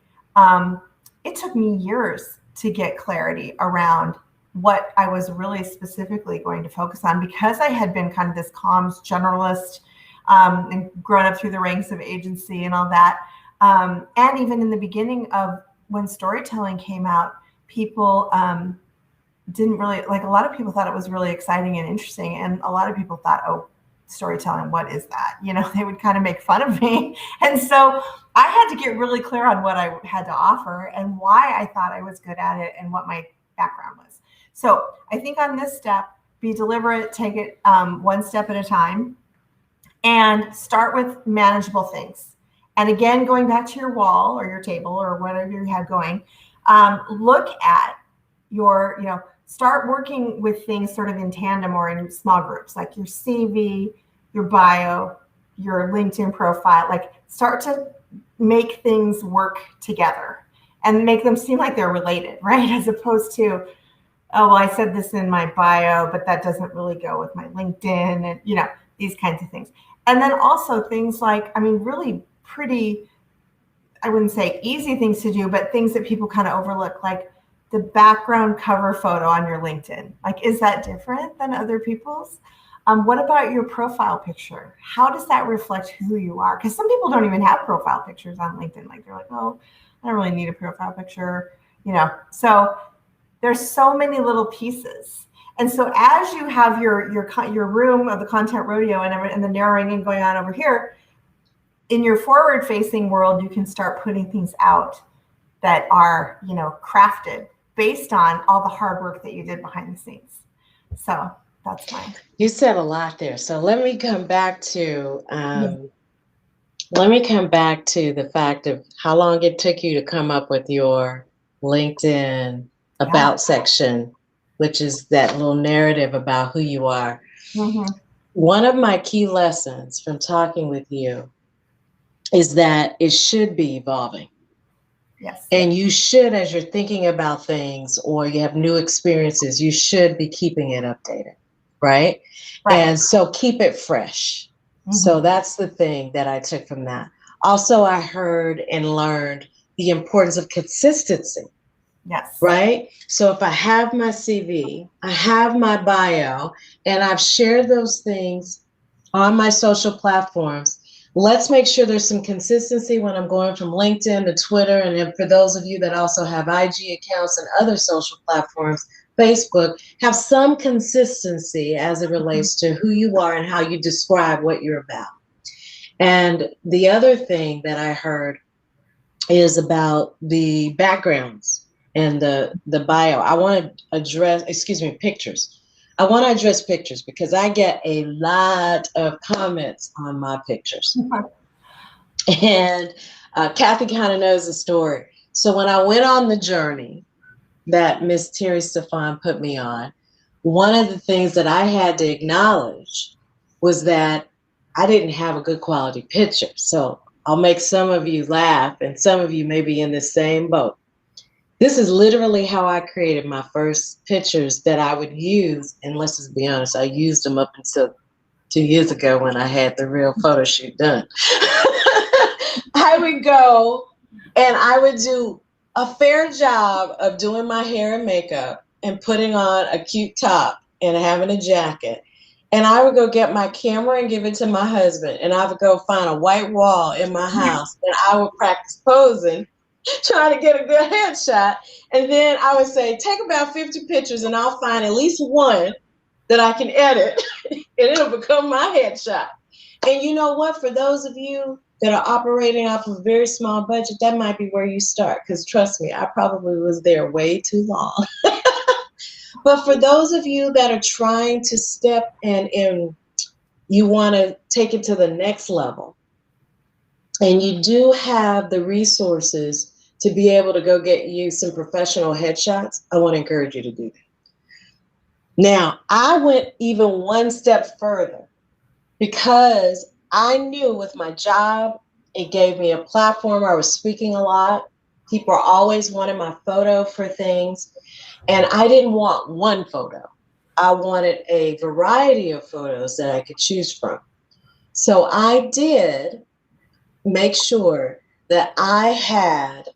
Speaker 2: it took me years to get clarity around what I was really specifically going to focus on, because I had been kind of this comms generalist and grown up through the ranks of agency and all that. And even in the beginning of when storytelling came out, people didn't really, like, a lot of people thought it was really exciting and interesting. And a lot of people thought, oh, storytelling, what is that? They would kind of make fun of me. And so I had to get really clear on what I had to offer and why I thought I was good at it and what my background was. So I think on this step, be deliberate, take it one step at a time, and start with manageable things. And again, going back to your wall or your table or whatever you have going, look at your, start working with things sort of in tandem or in small groups, like your CV, your bio, your LinkedIn profile. Like, start to make things work together and make them seem like they're related, right? As opposed to, oh, well, I said this in my bio, but that doesn't really go with my LinkedIn, and, these kinds of things. And then also things like, really pretty, I wouldn't say easy things to do, but things that people kind of overlook, like the background cover photo on your LinkedIn. Like, is that different than other people's? What about your profile picture? How does that reflect who you are? Because some people don't even have profile pictures on LinkedIn. Like, they're like, oh, I don't really need a profile picture, So there's so many little pieces. And so as you have your room of the content rodeo and the narrowing in going on over here, in your forward-facing world, you can start putting things out that are, crafted based on all the hard work that you did behind the scenes. So that's mine.
Speaker 1: You said a lot there. So let me come back to the fact of how long it took you to come up with your LinkedIn about section, which is that little narrative about who you are.
Speaker 2: Mm-hmm.
Speaker 1: One of my key lessons from talking with you is that it should be evolving.
Speaker 2: Yes.
Speaker 1: And you should, as you're thinking about things or you have new experiences, you should be keeping it updated, right? And so keep it fresh. Mm-hmm. So that's the thing that I took from that. Also, I heard and learned the importance of consistency.
Speaker 2: Yes.
Speaker 1: Right? So if I have my CV, I have my bio, and I've shared those things on my social platforms, let's make sure there's some consistency when I'm going from LinkedIn to Twitter. And then for those of you that also have IG accounts and other social platforms, Facebook, have some consistency as it relates to who you are and how you describe what you're about. And the other thing that I heard is about the backgrounds and the bio. I want to address, pictures. I want to address pictures because I get a lot of comments on my pictures. And Kathy kind of knows the story. So when I went on the journey that Miss Terry Stefan put me on, one of the things that I had to acknowledge was that I didn't have a good quality picture. So I'll make some of you laugh, and some of you may be in the same boat. This is literally how I created my first pictures that I would use. And let's just be honest, I used them up until 2 years ago when I had the real photo shoot done. I would go and I would do a fair job of doing my hair and makeup and putting on a cute top and having a jacket. And I would go get my camera and give it to my husband. And I would go find a white wall in my house and I would practice posing trying to get a good headshot. And then I would say, take about 50 pictures and I'll find at least one that I can edit and it'll become my headshot. And you know what? For those of you that are operating off of a very small budget, that might be where you start. Because trust me, I probably was there way too long. But for those of you that are trying to step and you want to take it to the next level, and you do have the resources to be able to go get you some professional headshots, I want to encourage you to do that. Now, I went even one step further because I knew with my job, it gave me a platform. I was speaking a lot. People are always wanting my photo for things. And I didn't want one photo. I wanted a variety of photos that I could choose from. So I did make sure that I had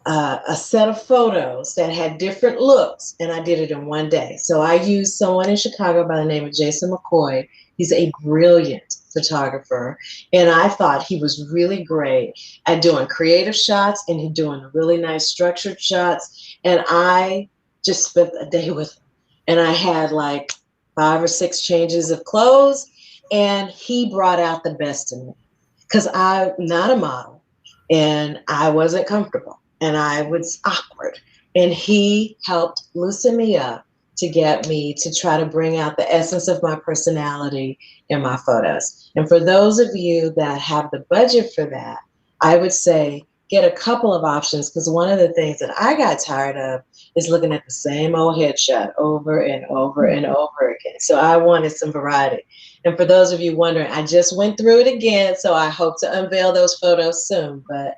Speaker 1: a set of photos that had different looks, and I did it in one day. So I used someone in Chicago by the name of Jason McCoy. He's a brilliant photographer, and I thought he was really great at doing creative shots and doing really nice structured shots. And I just spent a day with him, and I had like 5 or 6 changes of clothes, and he brought out the best in me because I'm not a model and I wasn't comfortable. And I was awkward. And he helped loosen me up to get me to try to bring out the essence of my personality in my photos. And for those of you that have the budget for that, I would say get a couple of options, because one of the things that I got tired of is looking at the same old headshot over and over and over again. So I wanted some variety. And for those of you wondering, I just went through it again, so I hope to unveil those photos soon. But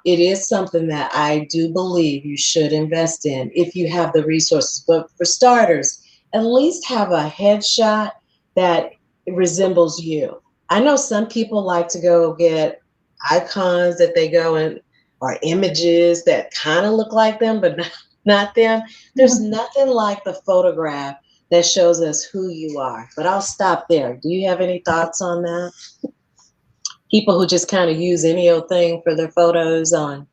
Speaker 1: it is something that I do believe you should invest in if you have the resources. But for starters, at least have a headshot that resembles you. I know some people like to go get icons that they go in, or images that kind of look like them, but not them. There's nothing like the photograph that shows us who you are. But I'll stop there. Do you have any thoughts on that? People who just kind of use any old thing for their photos on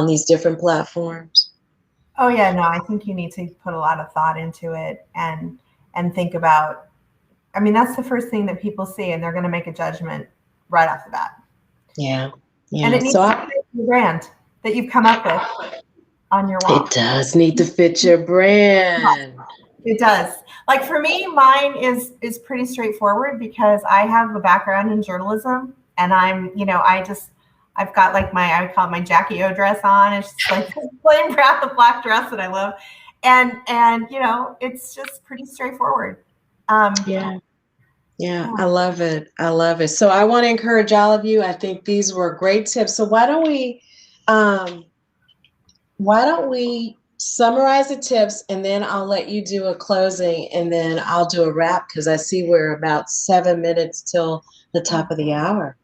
Speaker 1: these different platforms?
Speaker 2: Oh yeah, no, I think you need to put a lot of thought into it and think about, I mean, that's the first thing that people see, and they're going to make a judgment right off the bat.
Speaker 1: Yeah.
Speaker 2: And
Speaker 1: Yeah.
Speaker 2: it needs to fit the brand that you've come up with on your wall.
Speaker 1: It does need to fit your brand.
Speaker 2: It does. Like for me, mine is pretty straightforward because I have a background in journalism, and I'm, I've got like I call it my Jackie O dress on. It's just like plain brown, the black dress that I love. And it's just pretty straightforward.
Speaker 1: Yeah. Yeah, I love it. I love it. So I want to encourage all of you. I think these were great tips. So why don't we summarize the tips, and then I'll let you do a closing, and then I'll do a wrap, because I see we're about 7 minutes till the top of the hour.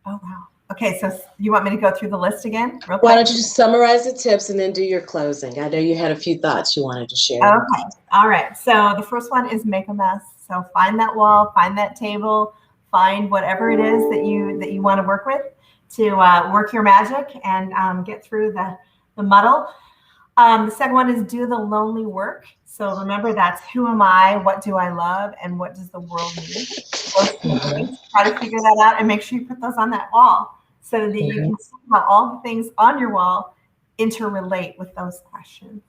Speaker 2: Oh, wow. Okay, so you want me to go through the list again real quick?
Speaker 1: Why don't you just summarize the tips and then do your closing? I know you had a few thoughts you wanted to share.
Speaker 2: Okay. All right. So the first one is make a mess. So find that wall, find that table, find whatever it is that you want to work with to work your magic and get through the muddle. The second one is do the lonely work. So remember, that's who am I, what do I love, and what does the world need? Those two things. Try to figure that out and make sure you put those on that wall so that you can see how all the things on your wall interrelate with those questions.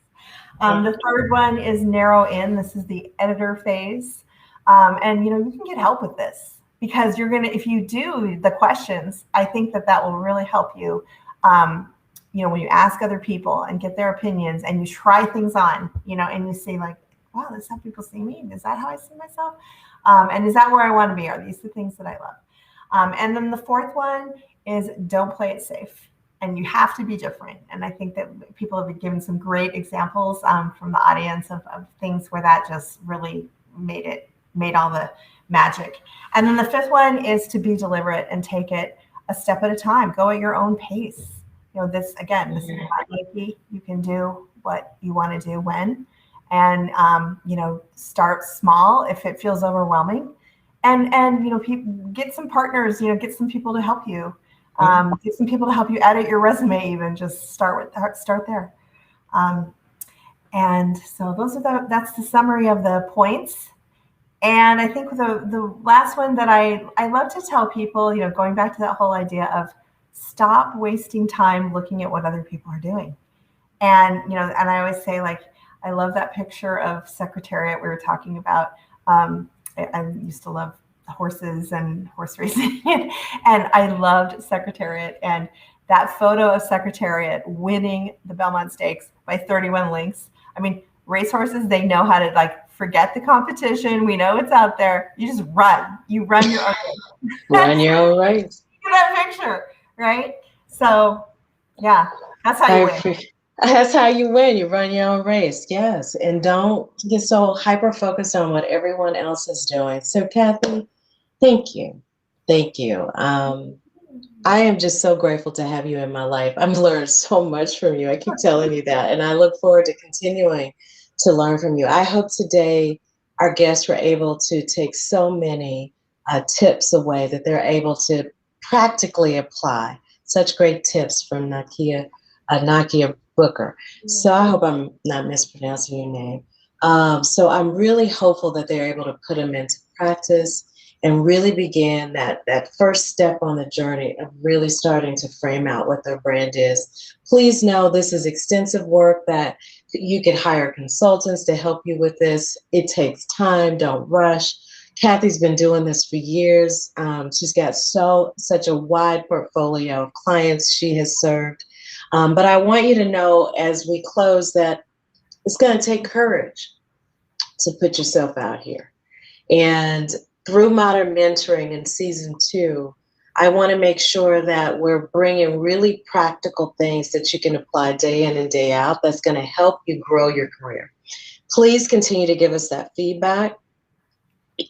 Speaker 2: The third one is narrow in. This is the editor phase. And you can get help with this, because if you do the questions, I think that will really help you. When you ask other people and get their opinions and you try things on, and you see like, wow, this is how people see me. Is that how I see myself? And is that where I want to be? Are these the things that I love? And then the fourth one is don't play it safe. And you have to be different. And I think that people have been given some great examples from the audience of things where that just really made all the magic. And then the fifth one is to be deliberate and take it a step at a time. Go at your own pace. This is not easy. You can do what you want to do when, and start small if it feels overwhelming, and get some partners. Get some people to help you. Get some people to help you edit your resume. Even just start there. Um, and so that's the summary of the points. And I think the last one that I love to tell people, going back to that whole idea of stop wasting time looking at what other people are doing. And, and I always say, like, I love that picture of Secretariat we were talking about. I used to love horses and horse racing, and I loved Secretariat. And that photo of Secretariat winning the Belmont Stakes by 31 lengths. I mean, racehorses, they know how to, like, forget the competition. We know it's out there. You just run. You run your own race.
Speaker 1: Run your own race.
Speaker 2: That picture, right? So, yeah, that's how you win.
Speaker 1: That's how you win. You run your own race. Yes. And don't get so hyper focused on what everyone else is doing. So, Kathy, thank you. Thank you. I am just so grateful to have you in my life. I've learned so much from you. I keep telling you that. And I look forward to continuing to learn from you. I hope today our guests were able to take so many tips away that they're able to practically apply. Such great tips from Nakia Booker. So I hope I'm not mispronouncing your name. So I'm really hopeful that they're able to put them into practice and really begin that first step on the journey of really starting to frame out what their brand is. Please know this is extensive work that you can hire consultants to help you with this. It takes time. Don't rush. Kathy's been doing this for years. She's got such a wide portfolio of clients she has served. But I want you to know as we close that it's going to take courage to put yourself out here. And through Modern Mentoring in season 2, I want to make sure that we're bringing really practical things that you can apply day in and day out that's going to help you grow your career. Please continue to give us that feedback.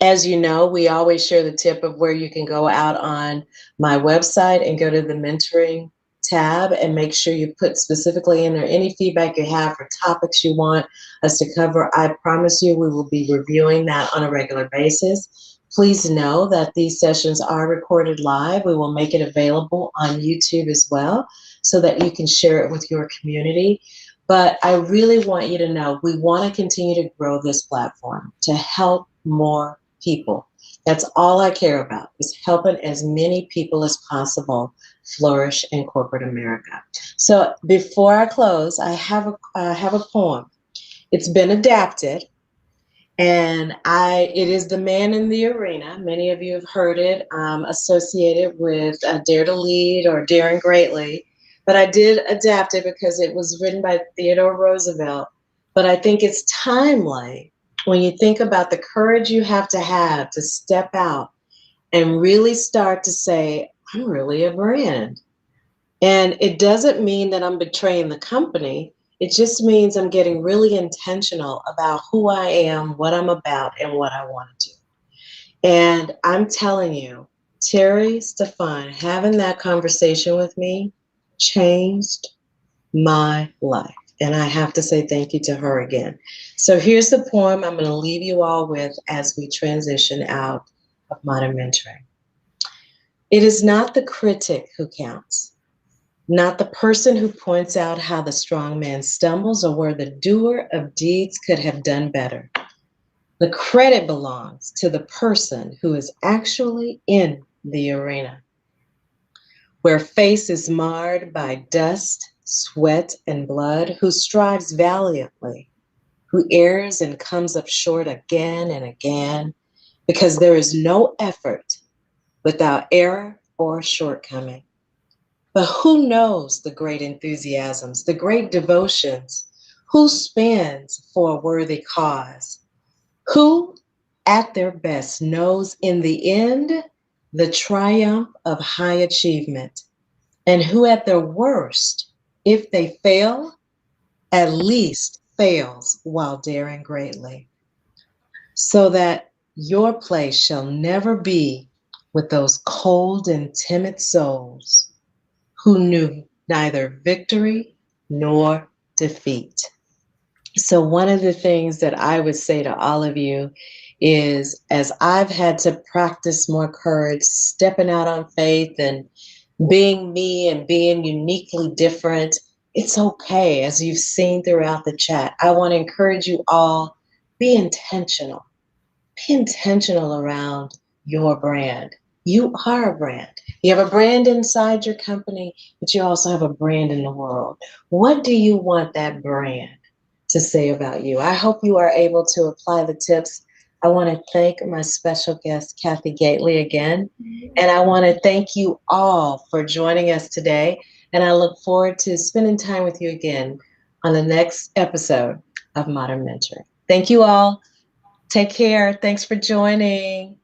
Speaker 1: As you know, we always share the tip of where you can go out on my website and go to the mentoring tab and make sure you put specifically in there any feedback you have for topics you want us to cover. I promise you we will be reviewing that on a regular basis. Please know that these sessions are recorded live. We will make it available on YouTube as well so that you can share it with your community. But I really want you to know we want to continue to grow this platform to help more people. That's all I care about, is helping as many people as possible flourish in corporate America. So before I close, I have a poem. It's been adapted, and it is The Man in the Arena. Many of you have heard it, associated with Dare to Lead or Daring Greatly. But I did adapt it because it was written by Theodore Roosevelt. But I think it's timely when you think about the courage you have to step out and really start to say, I'm really a brand. And it doesn't mean that I'm betraying the company. It just means I'm getting really intentional about who I am, what I'm about, and what I want to do. And I'm telling you, Terry Stefan, having that conversation with me changed my life. And I have to say thank you to her again. So here's the poem I'm going to leave you all with as we transition out of Modern Mentoring. It is not the critic who counts, not the person who points out how the strong man stumbles or where the doer of deeds could have done better. The credit belongs to the person who is actually in the arena, where face is marred by dust, sweat, and blood, who strives valiantly, who errs and comes up short again and again, because there is no effort without error or shortcoming. But who knows the great enthusiasms, the great devotions? Who spends for a worthy cause? Who, at their best, knows in the end the triumph of high achievement? And who, at their worst, if they fail, at least fails while daring greatly, so that your place shall never be with those cold and timid souls who knew neither victory nor defeat. So one of the things that I would say to all of you is, as I've had to practice more courage, stepping out on faith and being me and being uniquely different, it's okay, as you've seen throughout the chat. I want to encourage you all, be intentional. Be intentional around your brand. You are a brand. You have a brand inside your company, but you also have a brand in the world. What do you want that brand to say about you? I hope you are able to apply the tips. I want to thank my special guest, Kathy Gately, again. And I want to thank you all for joining us today. And I look forward to spending time with you again on the next episode of Modern Mentoring. Thank you all. Take care. Thanks for joining.